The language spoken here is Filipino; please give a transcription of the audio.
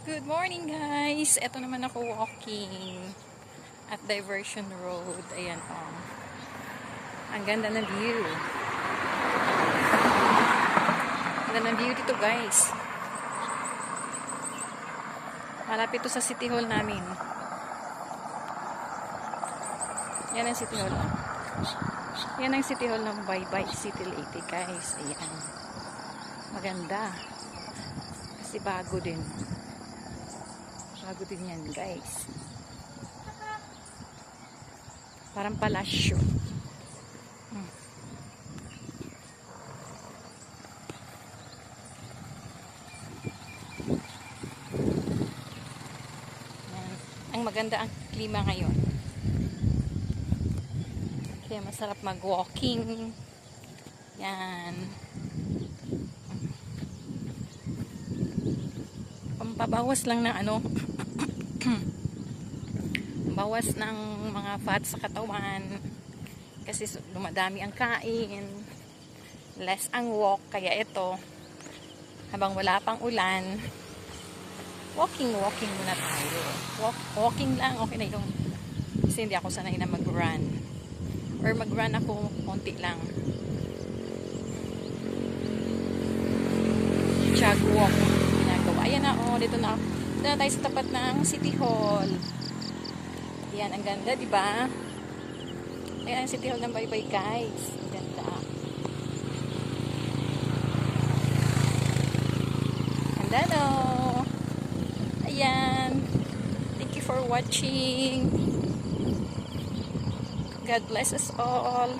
Good morning guys! Ito naman ako walking at Diversion Road. Ayan o. Ang ganda ng view. Ang ganda ng view dito guys. Malapit to sa City Hall namin. Yan ang City Hall. Yan ang City Hall ng Baybay City Leyte guys. Ayan. Maganda. Kasi bago din. Bago din yan guys. Parang palasyo. Ang maganda ang klima ngayon. Kaya masarap mag-walking. Yan. Pampabawas lang ng ano bawas ng mga fat sa katawan kasi dumadami ang kain, less ang walk, kaya ito habang wala pang ulan walking muna tayo. Walking lang, okay na yung kasi hindi ako sanay na mag-run or mag-run ako konti lang, jog walk ginagawa. Ayan na, dito na tayo sa tapat ng City Hall. Yan, ang ganda, di ba? Ayan ang City Hall ng Baybay, guys. Ang ganda. Ganda, no? Ayan. Thank you for watching. God bless us all.